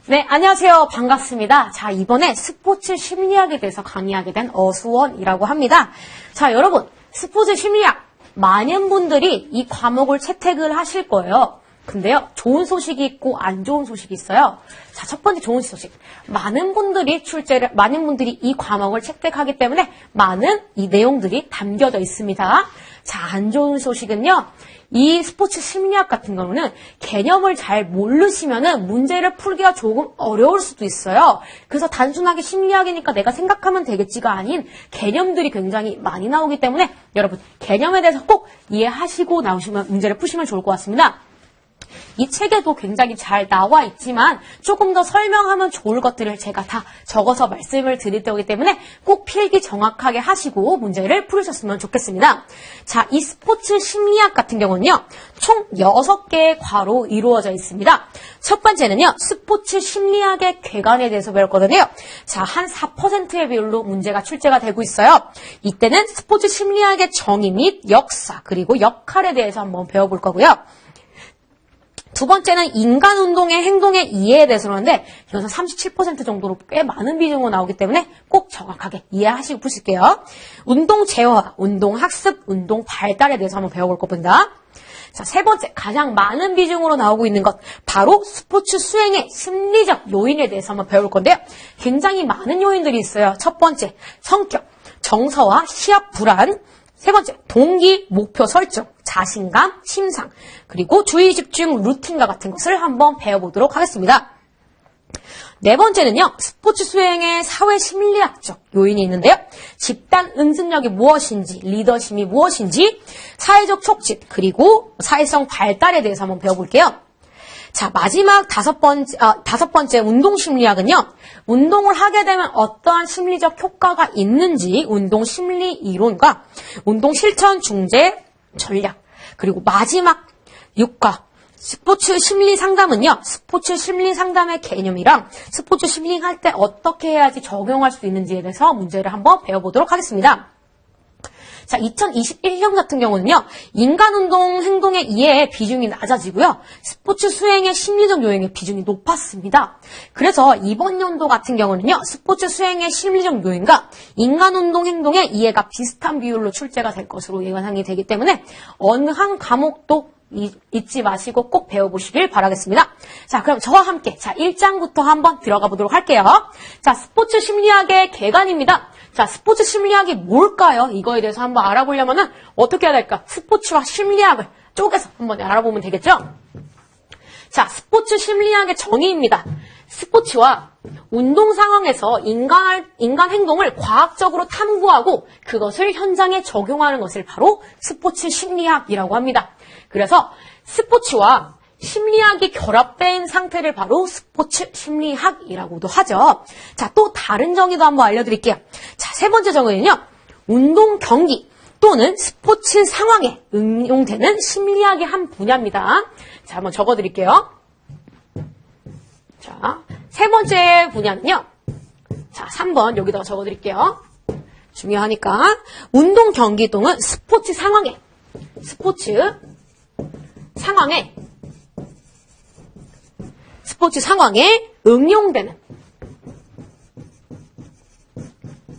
네, 안녕하세요. 반갑습니다. 자, 이번에 스포츠 심리학에 대해서 강의하게 된 어수원이라고 합니다. 자, 여러분, 스포츠 심리학 많은 분들이 이 과목을 채택을 하실 거예요. 근데요, 좋은 소식이 있고 안 좋은 소식이 있어요. 자, 첫 번째 좋은 소식. 많은 분들이 이 과목을 채택하기 때문에 많은 이 내용들이 담겨져 있습니다. 자, 안 좋은 소식은요, 이 스포츠 심리학 같은 경우는 개념을 잘 모르시면은 문제를 풀기가 조금 어려울 수도 있어요. 그래서 단순하게 심리학이니까 내가 생각하면 되겠지가 아닌 개념들이 굉장히 많이 나오기 때문에 여러분, 개념에 대해서 꼭 이해하시고 나오시면 문제를 푸시면 좋을 것 같습니다. 이 책에도 굉장히 잘 나와 있지만 조금 더 설명하면 좋을 것들을 제가 다 적어서 말씀을 드릴 때이기 때문에 꼭 필기 정확하게 하시고 문제를 풀으셨으면 좋겠습니다. 자, 이 스포츠 심리학 같은 경우는요, 총 6개의 과로 이루어져 있습니다. 첫 번째는요, 스포츠 심리학의 궤관에 대해서 배울 거거든요. 자, 한 4%의 비율로 문제가 출제가 되고 있어요. 이때는 스포츠 심리학의 정의 및 역사 그리고 역할에 대해서 한번 배워볼 거고요. 두 번째는 인간 운동의 행동의 이해에 대해서 그러는데 이것은 37% 정도로 꽤 많은 비중으로 나오기 때문에 꼭 정확하게 이해하시고 푸실게요. 운동 재화, 운동 학습, 운동 발달에 대해서 한번 배워볼 겁니다. 자, 세 번째, 가장 많은 비중으로 나오고 있는 것, 바로 스포츠 수행의 심리적 요인에 대해서 한번 배워볼 건데요. 굉장히 많은 요인들이 있어요. 첫 번째, 성격, 정서와 시합 불안. 세 번째, 동기, 목표 설정, 자신감, 심상, 그리고 주의 집중, 루틴과 같은 것을 한번 배워보도록 하겠습니다. 네 번째는요, 스포츠 수행의 사회 심리학적 요인이 있는데요. 집단 응습력이 무엇인지, 리더십이 무엇인지, 사회적 촉진, 그리고 사회성 발달에 대해서 한번 배워볼게요. 자, 마지막 다섯 번째 운동 심리학은요, 운동을 하게 되면 어떠한 심리적 효과가 있는지 운동 심리 이론과 운동 실천 중재 전략, 그리고 마지막 6과 스포츠 심리 상담은요, 스포츠 심리 상담의 개념이랑 스포츠 심리 할 때 어떻게 해야지 적용할 수 있는지에 대해서 문제를 한번 배워보도록 하겠습니다. 자, 2021년 같은 경우는요, 인간 운동 행동의 이해의 비중이 낮아지고요, 스포츠 수행의 심리적 요인의 비중이 높았습니다. 그래서 이번 연도 같은 경우는요, 스포츠 수행의 심리적 요인과 인간 운동 행동의 이해가 비슷한 비율로 출제가 될 것으로 예상이 되기 때문에 어느 한 과목도 잊지 마시고 꼭 배워보시길 바라겠습니다. 자, 그럼 저와 함께 1장부터 한번 들어가 보도록 할게요. 자, 스포츠 심리학의 궤관입니다. 자, 스포츠 심리학이 뭘까요? 이거에 대해서 한번 알아보려면은 어떻게 해야 될까? 스포츠와 심리학을 쪼개서 한번 알아보면 되겠죠? 자, 스포츠 심리학의 정의입니다. 스포츠와 운동 상황에서 인간 행동을 과학적으로 탐구하고 그것을 현장에 적용하는 것을 바로 스포츠 심리학이라고 합니다. 그래서 스포츠와 심리학이 결합된 상태를 바로 스포츠 심리학이라고도 하죠. 자, 또 다른 정의도 한번 알려드릴게요. 자, 세 번째 정의는요, 운동 경기 또는 스포츠 상황에 응용되는 심리학의 한 분야입니다. 자, 한번 적어드릴게요. 자, 세 번째 분야는요, 자, 3번 여기다가 적어드릴게요. 중요하니까 운동 경기 또는 스포츠 상황에 응용되는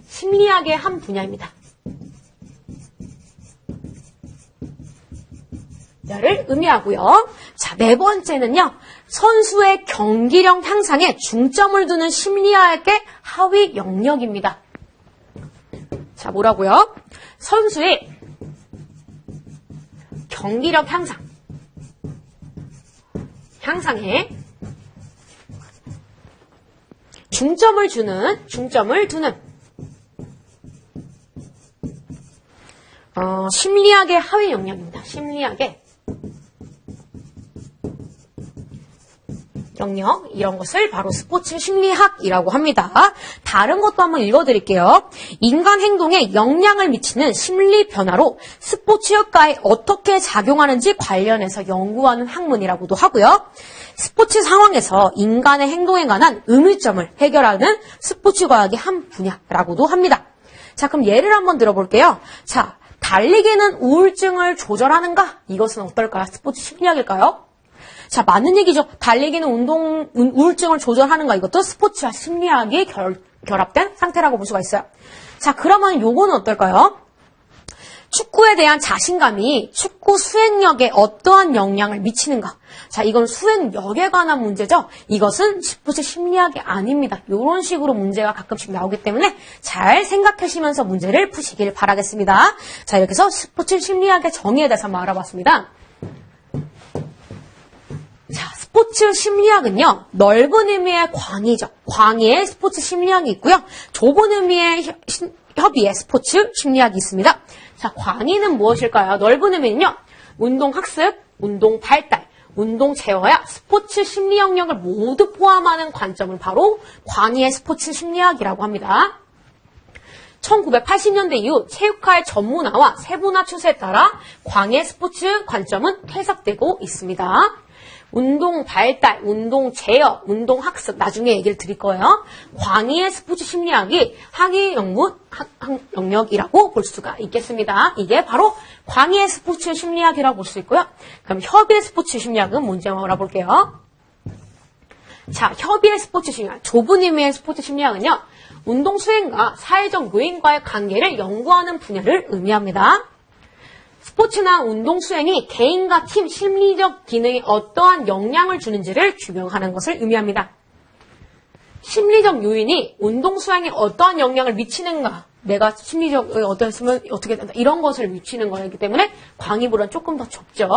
심리학의 한 분야입니다. 를 의미하고요. 자, 네 번째는요, 선수의 경기력 향상에 중점을 두는 심리학의 하위 영역입니다. 자, 뭐라고요? 선수의 경기력 향상에 중점을 두는 심리학의 하위 영역입니다. 심리학의 영역, 이런 것을 바로 스포츠 심리학이라고 합니다. 다른 것도 한번 읽어드릴게요. 인간 행동에 영향을 미치는 심리 변화로 스포츠 효과에 어떻게 작용하는지 관련해서 연구하는 학문이라고도 하고요. 스포츠 상황에서 인간의 행동에 관한 의문점을 해결하는 스포츠 과학의 한 분야라고도 합니다. 자, 그럼 예를 한번 들어볼게요. 자, 달리기는 우울증을 조절하는가? 이것은 어떨까요? 스포츠 심리학일까요? 자, 맞는 얘기죠. 달리기는 우울증을 조절하는가, 이것도 스포츠와 심리학이 결합된 상태라고 볼 수가 있어요. 자, 그러면 요거는 어떨까요? 축구에 대한 자신감이 축구 수행력에 어떠한 영향을 미치는가? 자, 이건 수행력에 관한 문제죠. 이것은 스포츠 심리학이 아닙니다. 이런 식으로 문제가 가끔씩 나오기 때문에 잘 생각하시면서 문제를 푸시길 바라겠습니다. 자, 이렇게 해서 스포츠 심리학의 정의에 대해서 한번 알아봤습니다. 자, 스포츠 심리학은요, 넓은 의미의 광의죠. 광의의 스포츠 심리학이 있고요. 좁은 의미의 협의의 스포츠 심리학이 있습니다. 자, 광의는 무엇일까요? 넓은 의미는요, 운동 학습, 운동 발달, 운동 제어야 스포츠 심리 영역을 모두 포함하는 관점을 바로 광의의 스포츠 심리학이라고 합니다. 1980년대 이후 체육화의 전문화와 세분화 추세에 따라 광의의 스포츠 관점은 해석되고 있습니다. 운동 발달, 운동 제어, 운동 학습 나중에 얘기를 드릴 거예요. 광의의 스포츠 심리학이 학위 영역이라고 볼 수가 있겠습니다. 이게 바로 광의의 스포츠 심리학이라고 볼 수 있고요. 그럼 협의의 스포츠 심리학은 뭔지 한번 알아볼게요. 자, 협의의 스포츠 심리학, 좁은 의미의 스포츠 심리학은요, 운동 수행과 사회적 요인과의 관계를 연구하는 분야를 의미합니다. 스포츠나 운동 수행이 개인과 팀 심리적 기능에 어떠한 영향을 주는지를 규명하는 것을 의미합니다. 심리적 요인이 운동 수행에 어떠한 영향을 미치는가, 내가 심리적으로 어떠했으면 어떻게 된다, 이런 것을 미치는 거이기 때문에 광의보다는 조금 더 좁죠.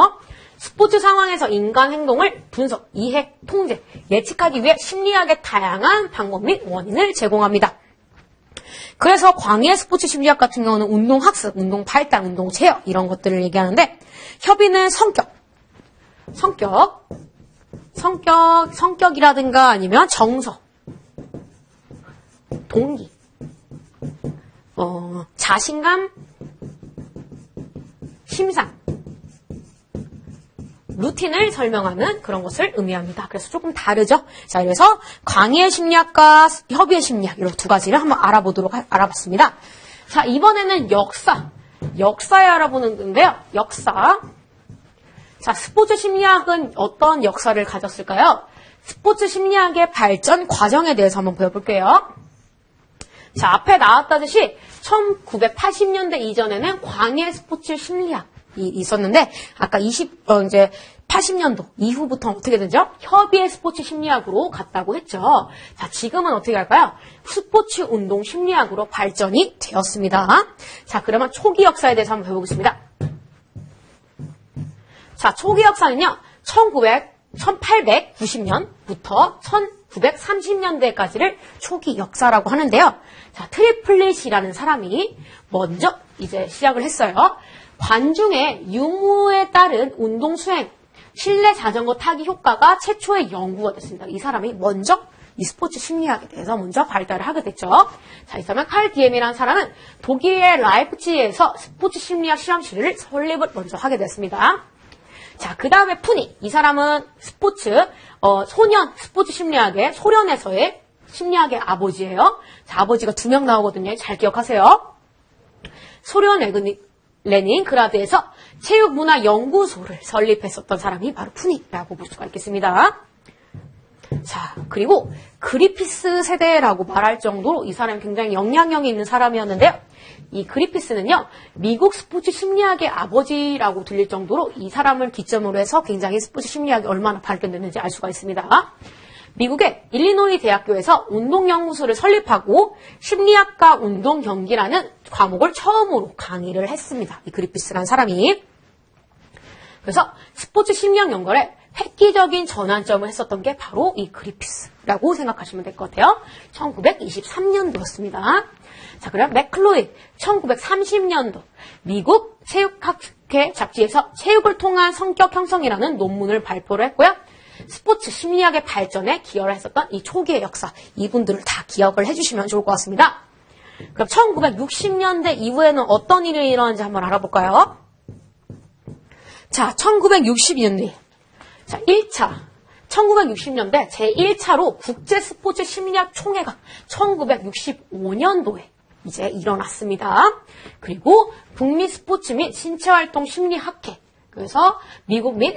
스포츠 상황에서 인간 행동을 분석, 이해, 통제, 예측하기 위해 심리학의 다양한 방법 및 원인을 제공합니다. 그래서 광의의 스포츠 심리학 같은 경우는 운동 학습, 운동 발달, 운동 제어 이런 것들을 얘기하는데, 협의는 성격이라든가 아니면 정서, 동기, 자신감, 심상, 루틴을 설명하는 그런 것을 의미합니다. 그래서 조금 다르죠. 자, 그래서 광의의 심리학과 협의의 심리학 이런 두 가지를 한번 알아봤습니다. 자, 이번에는 역사에 알아보는 건데요. 역사. 자, 스포츠 심리학은 어떤 역사를 가졌을까요? 스포츠 심리학의 발전 과정에 대해서 한번 배워볼게요. 자, 앞에 나왔다듯이 1980년대 이전에는 광의의 스포츠 심리학 있었는데, 아까 이제 80년도 이후부터 어떻게 되죠? 협의의 스포츠 심리학으로 갔다고 했죠. 자, 지금은 어떻게 할까요? 스포츠 운동 심리학으로 발전이 되었습니다. 자, 그러면 초기 역사에 대해서 한번 배워보겠습니다. 자, 초기 역사는요, 1890년부터 1930년대까지를 초기 역사라고 하는데요. 자, 트리플릿이라는 사람이 먼저 이제 시작을 했어요. 관중의 유무에 따른 운동 수행, 실내 자전거 타기 효과가 최초의 연구가 됐습니다. 이 사람이 먼저 이 스포츠 심리학에 대해서 먼저 발달을 하게 됐죠. 자, 이 사람은 칼 디엠이라는 사람은 독일의 라이프치히에서 스포츠 심리학 실험실을 설립을 먼저 하게 됐습니다. 자, 그 다음에 푸니. 이 사람은 소년 스포츠 심리학의 소련에서의 심리학의 아버지예요. 자, 아버지가 2명 나오거든요. 잘 기억하세요. 소련 레닌그라드에서 체육문화연구소를 설립했었던 사람이 바로 푸니라고 볼 수가 있겠습니다. 자, 그리고 그리피스 세대라고 말할 정도로 이 사람이 굉장히 영향력이 있는 사람이었는데요. 이 그리피스는요, 미국 스포츠 심리학의 아버지라고 들릴 정도로 이 사람을 기점으로 해서 굉장히 스포츠 심리학이 얼마나 발전됐는지 알 수가 있습니다. 미국의 일리노이 대학교에서 운동연구소를 설립하고 심리학과 운동경기라는 과목을 처음으로 강의를 했습니다. 이 그리피스라는 사람이. 그래서 스포츠 심리학 연구에 획기적인 전환점을 했었던 게 바로 이 그리피스라고 생각하시면 될 것 같아요. 1923년도였습니다. 자, 그럼 맥클로이 1930년도 미국 체육학회 잡지에서 체육을 통한 성격 형성이라는 논문을 발표를 했고요. 스포츠 심리학의 발전에 기여를 했었던 이 초기의 역사, 이분들을 다 기억을 해주시면 좋을 것 같습니다. 그럼 1960년대 이후에는 어떤 일이 일어났는지 한번 알아볼까요? 자, 1960년대. 자, 1960년대 제1차로 국제 스포츠 심리학 총회가 1965년도에 이제 일어났습니다. 그리고 북미 스포츠 및 신체활동 심리학회, 그래서 미국 및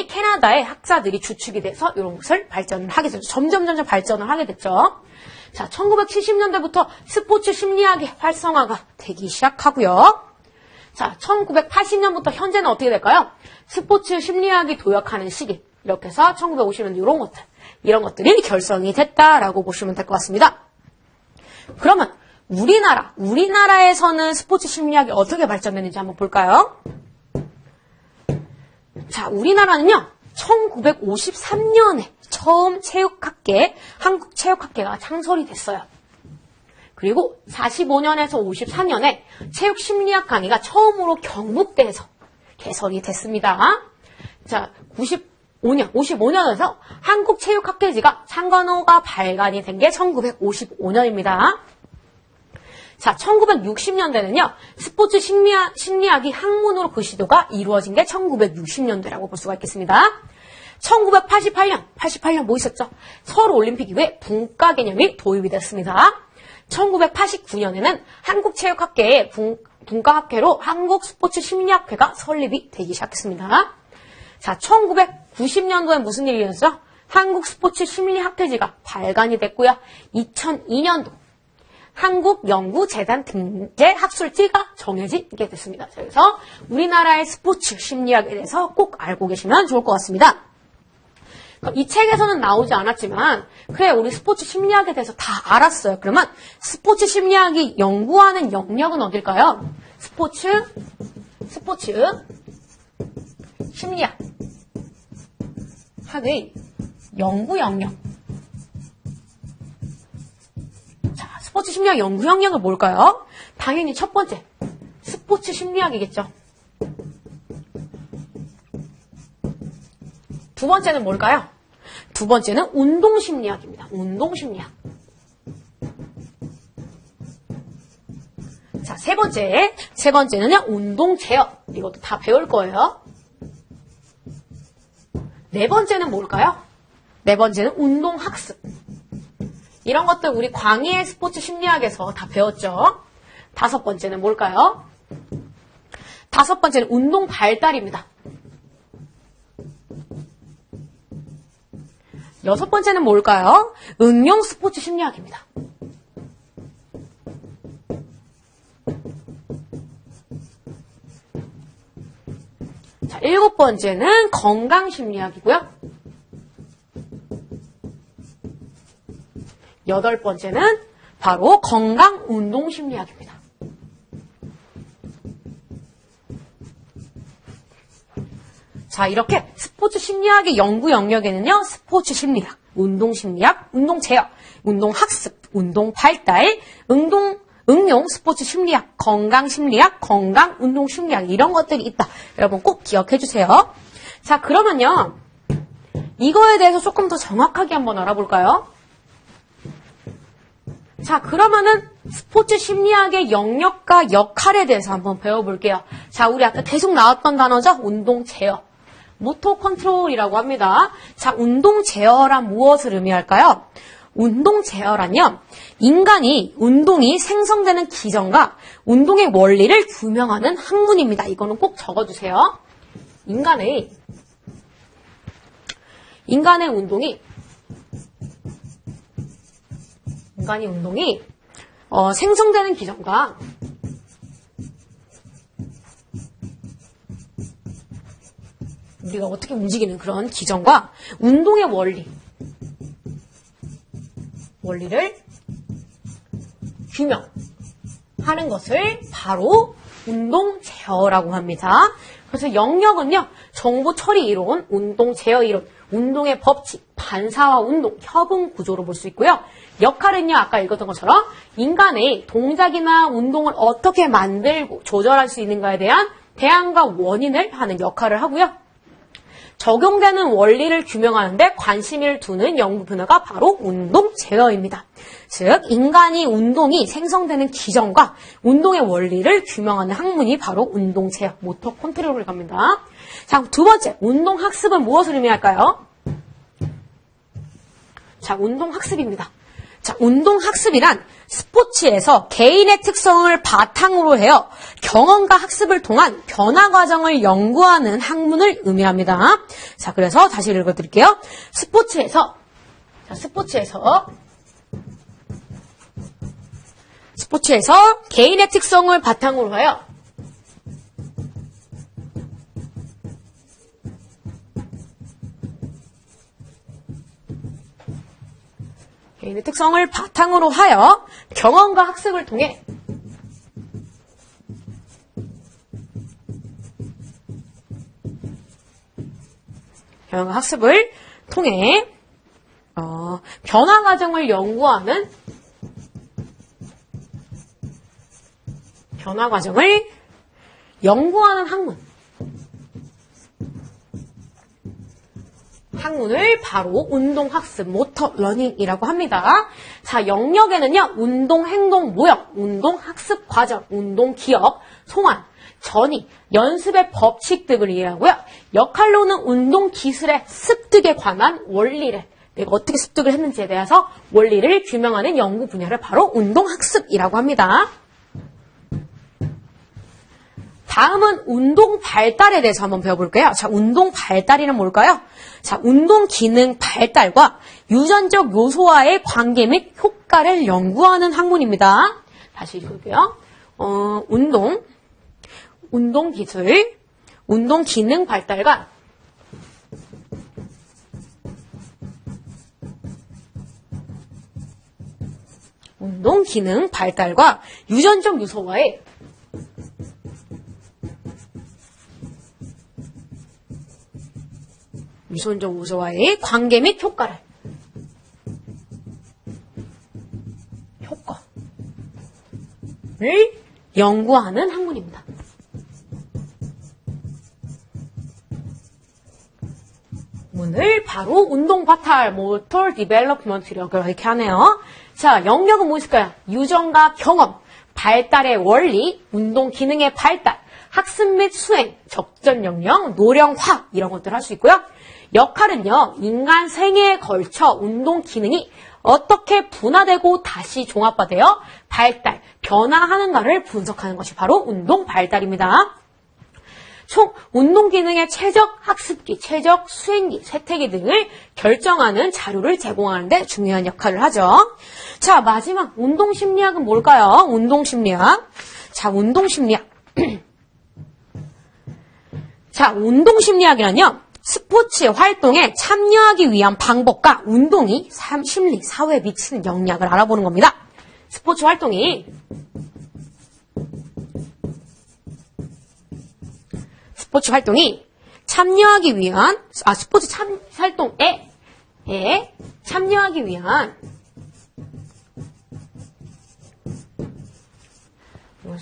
캐나다의 학자들이 주축이 돼서 이런 것을 발전을 하게 되죠. 점점 발전을 하게 됐죠. 자, 1970년대부터 스포츠 심리학의 활성화가 되기 시작하고요. 자, 1980년부터 현재는 어떻게 될까요? 스포츠 심리학이 도약하는 시기. 이렇게 해서 1950년 이런 것들이 결성이 됐다라고 보시면 될 것 같습니다. 그러면 우리나라에서는 스포츠 심리학이 어떻게 발전됐는지 한번 볼까요? 자, 우리나라는요, 1953년에 처음 한국체육학회가 창설이 됐어요. 그리고 45년에서 54년에 체육심리학 강의가 처음으로 경북대에서 개설이 됐습니다. 자, 55년에서 한국체육학회지가 창간호가 발간이 된 게 1955년입니다. 자, 1960년대는요, 스포츠 심리학이 학문으로 그 시도가 이루어진 게 1960년대라고 볼 수가 있겠습니다. 1988년 뭐 있었죠? 서울올림픽 이후에 분과 개념이 도입이 됐습니다. 1989년에는 한국체육학회의 분과학회로 한국스포츠심리학회가 설립이 되기 시작했습니다. 자, 1990년도에 무슨 일이 일어났죠? 한국스포츠심리학회지가 발간이 됐고요. 2002년도 한국연구재단 등재 학술지가 정해지게 됐습니다. 그래서 우리나라의 스포츠 심리학에 대해서 꼭 알고 계시면 좋을 것 같습니다. 이 책에서는 나오지 않았지만 그래 우리 스포츠 심리학에 대해서 다 알았어요. 그러면 스포츠 심리학이 연구하는 영역은 어딜까요? 스포츠 심리학 학의 연구 영역. 자, 스포츠 심리학 연구 영역은 뭘까요? 당연히 첫 번째 스포츠 심리학이겠죠. 두 번째는 뭘까요? 두 번째는 운동심리학입니다. 운동심리학. 자, 세 번째는요, 운동제어. 이것도 다 배울 거예요. 네 번째는 뭘까요? 네 번째는 운동학습. 이런 것들 우리 광희의 스포츠 심리학에서 다 배웠죠. 다섯 번째는 뭘까요? 다섯 번째는 운동 발달입니다. 여섯 번째는 뭘까요? 응용 스포츠 심리학입니다. 자, 일곱 번째는 건강 심리학이고요. 여덟 번째는 바로 건강 운동 심리학입니다. 자, 이렇게 스포츠 심리학의 연구 영역에는요, 스포츠 심리학, 운동 심리학, 운동 제어, 운동 학습, 운동 발달, 응용 스포츠 심리학, 건강 심리학, 건강 운동 심리학 이런 것들이 있다. 여러분 꼭 기억해 주세요. 자, 그러면요, 이거에 대해서 조금 더 정확하게 한번 알아볼까요? 자, 그러면은 스포츠 심리학의 영역과 역할에 대해서 한번 배워볼게요. 자, 우리 아까 계속 나왔던 단어죠? 운동 제어. 모토 컨트롤이라고 합니다. 자, 운동 제어란 무엇을 의미할까요? 운동 제어란요, 인간이 운동이 생성되는 기전과 운동의 원리를 규명하는 학문입니다. 이거는 꼭 적어주세요. 인간의 운동이 생성되는 기전과 우리가 어떻게 움직이는 그런 기전과 운동의 원리를 규명하는 것을 바로 운동 제어라고 합니다. 그래서 영역은요, 정보 처리 이론, 운동 제어 이론, 운동의 법칙, 반사와 운동, 협응 구조로 볼 수 있고요. 역할은요, 아까 읽었던 것처럼 인간의 동작이나 운동을 어떻게 만들고 조절할 수 있는가에 대한 대안과 원인을 하는 역할을 하고요. 적용되는 원리를 규명하는데 관심을 두는 연구 분야가 바로 운동 제어입니다. 즉, 인간이 운동이 생성되는 기전과 운동의 원리를 규명하는 학문이 바로 운동 제어, 모터 컨트롤을 갑니다. 자, 두 번째, 운동 학습은 무엇을 의미할까요? 자, 운동 학습입니다. 자, 운동학습이란 스포츠에서 개인의 특성을 바탕으로 해요. 경험과 학습을 통한 변화 과정을 연구하는 학문을 의미합니다. 자, 그래서 다시 읽어드릴게요. 스포츠에서 개인의 특성을 바탕으로 하여 개인의 특성을 바탕으로 하여 경험과 학습을 통해 변화 과정을 연구하는 학문을 바로 운동학습, 모터 러닝이라고 합니다. 자, 영역에는요, 운동 행동 모형, 운동 학습 과정, 운동 기억, 송환, 전이, 연습의 법칙 등을 이해하고요. 역할로는 운동 기술의 습득에 관한 원리를, 내가 어떻게 습득을 했는지에 대해서 원리를 규명하는 연구 분야를 바로 운동학습이라고 합니다. 다음은 운동 발달에 대해서 한번 배워볼게요. 자, 운동 발달이는 뭘까요? 자, 운동 기능 발달과 유전적 요소와의 관계 및 효과를 연구하는 학문입니다. 다시 읽을게요. 운동 기술, 운동 기능 발달과 유전적 요소와의 관계 및 효과를 연구하는 학문입니다. 문을 바로 운동 바탈, 모터 디벨롭먼트라고 이렇게 하네요. 자, 영역은 무엇일까요? 유전과 경험, 발달의 원리, 운동 기능의 발달, 학습 및 수행, 적전 역량, 노령화 이런 것들 할 수 있고요. 역할은요, 인간 생애에 걸쳐 운동 기능이 어떻게 분화되고 다시 종합화되어 발달, 변화하는가를 분석하는 것이 바로 운동 발달입니다. 총 운동 기능의 최적 학습기, 최적 수행기, 쇠퇴기 등을 결정하는 자료를 제공하는 데 중요한 역할을 하죠. 자, 마지막 운동 심리학은 뭘까요? 운동 심리학. 자, 운동 심리학이란요. 스포츠 활동에 참여하기 위한 방법과 운동이 심리, 사회에 미치는 영향을 알아보는 겁니다. 스포츠 활동이 참여하기 위한,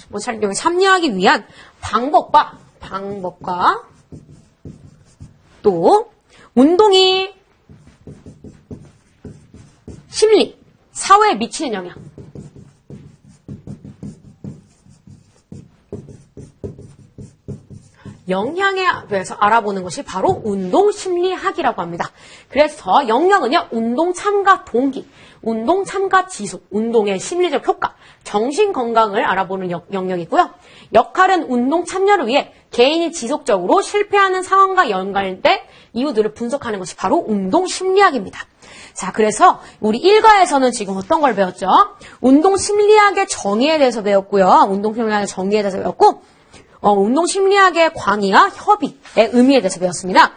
스포츠 활동에 참여하기 위한 방법과 또 운동이 심리, 사회에 미치는 영향에 대해서 알아보는 것이 바로 운동심리학이라고 합니다. 그래서 영역은요, 운동 참가 동기, 운동 참가 지속, 운동의 심리적 효과, 정신 건강을 알아보는 영역이고요. 역할은 운동 참여를 위해 개인이 지속적으로 실패하는 상황과 연관된 이유들을 분석하는 것이 바로 운동심리학입니다. 자, 그래서 우리 1과에서는 지금 어떤 걸 배웠죠? 운동심리학의 정의에 대해서 배웠고요. 운동심리학의 정의에 대해서 배웠고, 운동심리학의 광의와 협의의 의미에 대해서 배웠습니다.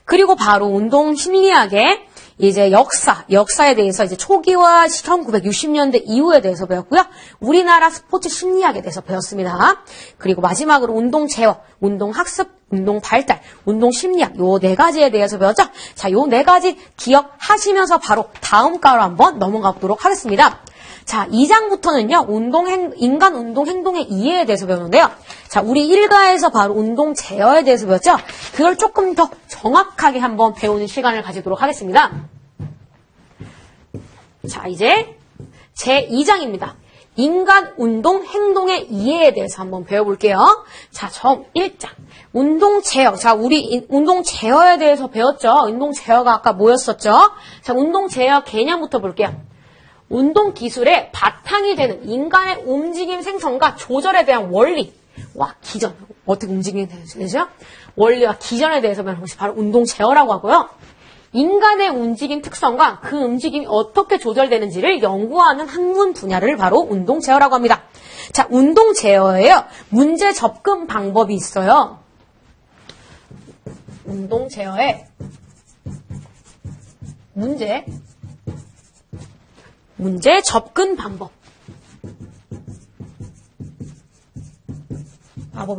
그리고 바로 운동심리학의 이제 역사에 대해서 이제 초기와 1960년대 이후에 대해서 배웠고요. 우리나라 스포츠 심리학에 대해서 배웠습니다. 그리고 마지막으로 운동 제어, 운동 학습, 운동 발달, 운동 심리학 요 4가지에 대해서 배웠죠. 자, 요 4가지 기억하시면서 바로 다음 과로 한번 넘어가 보도록 하겠습니다. 자, 2장부터는요, 인간 운동 행동의 이해에 대해서 배우는데요. 자, 우리 1과에서 바로 운동 제어에 대해서 배웠죠? 그걸 조금 더 정확하게 한번 배우는 시간을 가지도록 하겠습니다. 자, 이제 제2장입니다. 인간 운동 행동의 이해에 대해서 한번 배워볼게요. 자, 1장. 운동 제어. 자, 우리 운동 제어에 대해서 배웠죠? 운동 제어가 아까 뭐였었죠? 자, 운동 제어 개념부터 볼게요. 운동 기술의 바탕이 되는 인간의 움직임 생성과 조절에 대한 원리와 기전, 어떻게 움직이게 되죠? 원리와 기전에 대해서 배우는 것이 바로 운동 제어라고 하고요. 인간의 움직임 특성과 그 움직임이 어떻게 조절되는지를 연구하는 학문 분야를 바로 운동 제어라고 합니다. 자, 운동 제어에요. 문제 접근 방법이 있어요. 운동 제어에 문제 접근 방법이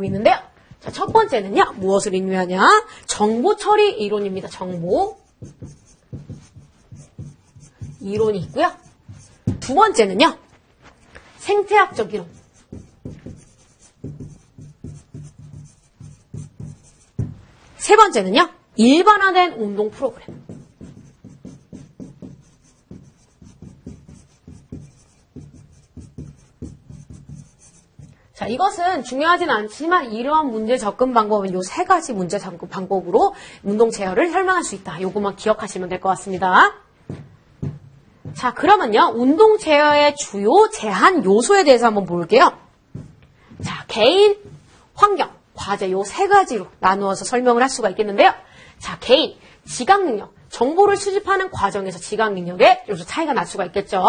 있는데요. 자, 첫 번째는요. 무엇을 의미하냐? 정보 처리 이론입니다. 정보 이론이 있고요. 두 번째는요. 생태학적 이론. 세 번째는요. 일반화된 운동 프로그램. 자, 이것은 중요하진 않지만 이러한 문제 접근 방법은 요 세 가지 문제 접근 방법으로 운동 제어를 설명할 수 있다. 요것만 기억하시면 될 것 같습니다. 자, 그러면요. 운동 제어의 주요 제한 요소에 대해서 한번 볼게요. 자, 개인, 환경, 과제 요 세 가지로 나누어서 설명을 할 수가 있겠는데요. 자, 개인, 지각 능력. 정보를 수집하는 과정에서 지각 능력에 요소 차이가 날 수가 있겠죠.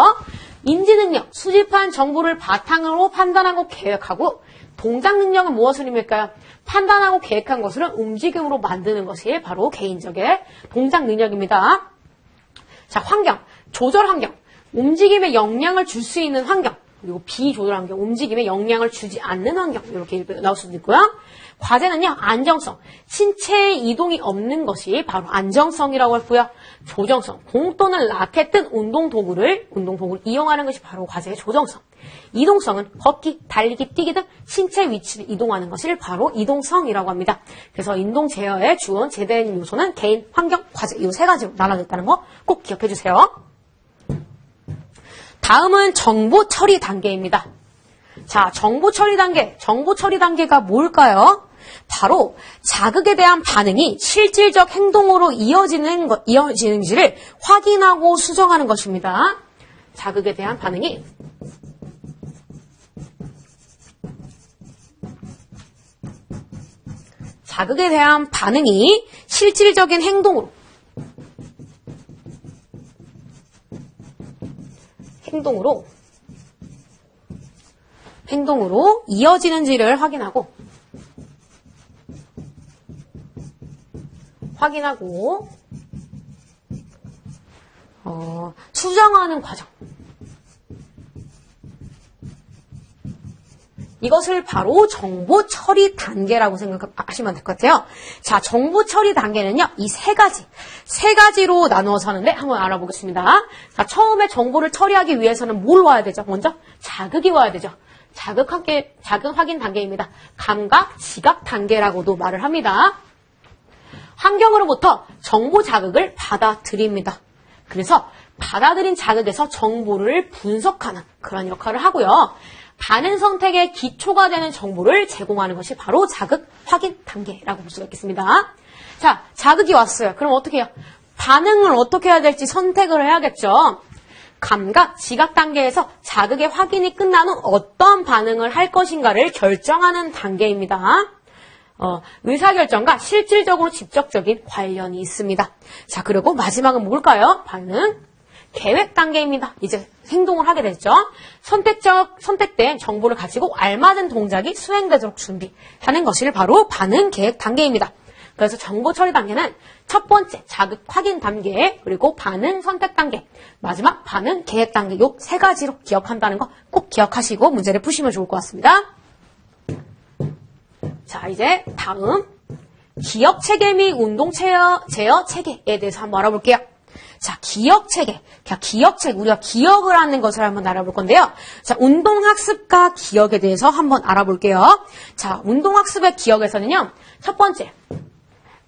인지 능력, 수집한 정보를 바탕으로 판단하고 계획하고, 동작 능력은 무엇을 의미할까요? 판단하고 계획한 것을 움직임으로 만드는 것이 바로 개인적의 동작 능력입니다. 자, 환경, 조절 환경, 움직임에 영향을 줄 수 있는 환경, 그리고 비조절 환경, 움직임에 영향을 주지 않는 환경, 이렇게 나올 수도 있고요. 과제는요, 안정성, 신체의 이동이 없는 것이 바로 안정성이라고 했고요. 조정성, 공 또는 라켓 등 운동도구를 이용하는 것이 바로 과제의 조정성. 이동성은 걷기, 달리기, 뛰기 등 신체 위치를 이동하는 것을 바로 이동성이라고 합니다. 그래서 운동 제어의 주원 제대된 요소는 개인, 환경, 과제 이 세 가지로 나눠져 있다는 거 꼭 기억해 주세요. 다음은 정보 처리 단계입니다. 자, 정보 처리 단계가 뭘까요? 바로 자극에 대한 반응이 실질적 행동으로 이어지는지를 확인하고 수정하는 것입니다. 자극에 대한 반응이 실질적인 행동으로 이어지는지를 확인하고 수정하는 과정. 이것을 바로 정보 처리 단계라고 생각하시면 될 것 같아요. 자, 정보 처리 단계는요, 이 세 가지로 나누어서 하는데 한번 알아보겠습니다. 자, 처음에 정보를 처리하기 위해서는 뭘 와야 되죠? 먼저 자극이 와야 되죠. 자극 확인 단계입니다. 감각, 지각 단계라고도 말을 합니다. 환경으로부터 정보 자극을 받아들입니다. 그래서 받아들인 자극에서 정보를 분석하는 그런 역할을 하고요. 반응 선택의 기초가 되는 정보를 제공하는 것이 바로 자극 확인 단계라고 볼 수가 있겠습니다. 자, 자극이 왔어요. 그럼 어떻게 해요? 반응을 어떻게 해야 될지 선택을 해야겠죠. 감각, 지각 단계에서 자극의 확인이 끝난 후 어떤 반응을 할 것인가를 결정하는 단계입니다. 의사결정과 실질적으로 직접적인 관련이 있습니다. 자, 그리고 마지막은 뭘까요? 반응, 계획 단계입니다. 이제 행동을 하게 됐죠. 선택된 정보를 가지고 알맞은 동작이 수행되도록 준비하는 것이 바로 반응, 계획 단계입니다. 그래서 정보 처리 단계는 첫 번째 자극 확인 단계, 그리고 반응 선택 단계, 마지막 반응 계획 단계, 요 세 가지로 기억한다는 거 꼭 기억하시고 문제를 푸시면 좋을 것 같습니다. 자, 이제 다음 기억 체계 및 운동 제어 체계에 대해서 한번 알아볼게요. 자, 기억 체계, 우리가 기억을 하는 것을 한번 알아볼 건데요. 자, 운동학습과 기억에 대해서 한번 알아볼게요. 자, 운동학습의 기억에서는요, 첫 번째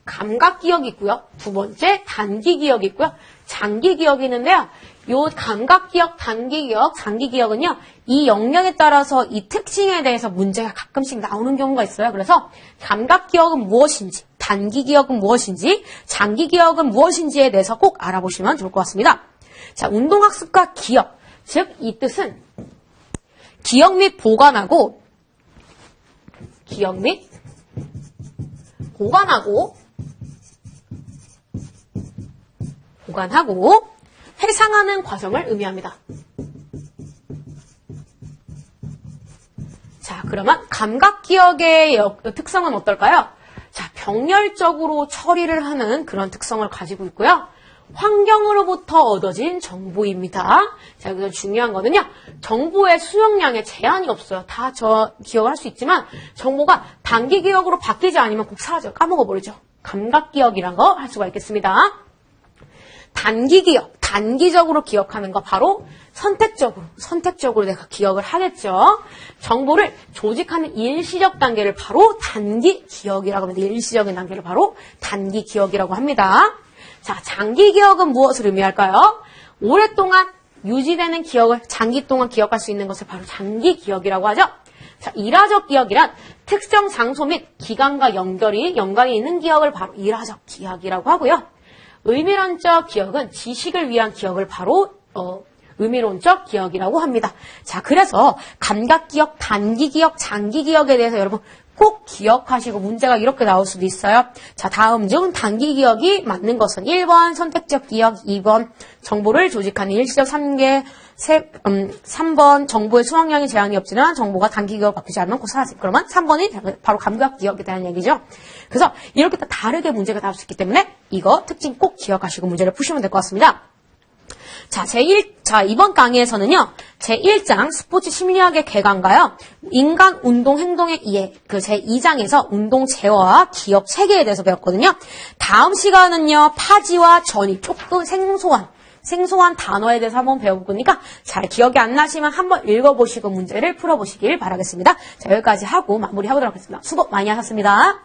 감각 기억이 있고요. 두 번째 단기 기억이 있고요. 장기 기억이 있는데요. 요 감각 기억, 단기 기억, 장기 기억은요. 이 영역에 따라서 이 특징에 대해서 문제가 가끔씩 나오는 경우가 있어요. 그래서 감각 기억은 무엇인지, 단기 기억은 무엇인지, 장기 기억은 무엇인지에 대해서 꼭 알아보시면 좋을 것 같습니다. 자, 운동학습과 기억. 즉, 이 뜻은 기억 및 보관하고 회상하는 과정을 의미합니다. 자, 그러면 감각기억의 특성은 어떨까요? 자, 병렬적으로 처리를 하는 그런 특성을 가지고 있고요. 환경으로부터 얻어진 정보입니다. 자, 여기서 중요한 거는요. 정보의 수용량에 제한이 없어요. 다 기억을 할 수 있지만 정보가 단기 기억으로 바뀌지 않으면 꼭 사라져요. 까먹어버리죠. 감각기억이란 거 할 수가 있겠습니다. 단기 기억, 단기적으로 기억하는 거 바로 선택적으로 내가 기억을 하겠죠. 정보를 조직하는 일시적 단계를 바로 단기 기억이라고 합니다. 일시적인 단계를 바로 단기 기억이라고 합니다. 자, 장기 기억은 무엇을 의미할까요? 오랫동안 유지되는 기억을 장기 동안 기억할 수 있는 것을 바로 장기 기억이라고 하죠. 자, 일화적 기억이란 특정 장소 및 기간과 연관이 있는 기억을 바로 일화적 기억이라고 하고요. 의미론적 기억은 지식을 위한 기억을 바로 의미론적 기억이라고 합니다. 자, 그래서 감각 기억, 단기 기억, 장기 기억에 대해서 여러분 꼭 기억하시고 문제가 이렇게 나올 수도 있어요. 자, 다음 중 단기 기억이 맞는 것은 1번 선택적 기억, 2번 정보를 조직하는 일시적 3번 정보의 수확량에 제한이 없지만 정보가 단기 기억으로 바뀌지 않으면 곧 사라짐. 그러면 3번이 바로 감각 기억에 대한 얘기죠. 그래서 이렇게 또 다르게 문제가 나올 수 있기 때문에 이거 특징 꼭 기억하시고 문제를 푸시면 될 것 같습니다. 자, 이번 강의에서는요, 제1장 스포츠 심리학의 개관가요, 인간 운동 행동의 이해, 제2장에서 운동 제어와 기억 체계에 대해서 배웠거든요. 다음 시간은요, 파지와 전이 조금 생소한 단어에 대해서 한번 배워볼 거니까 잘 기억이 안 나시면 한번 읽어보시고 문제를 풀어보시길 바라겠습니다. 자, 여기까지 하고 마무리하도록 하겠습니다. 수고 많이 하셨습니다.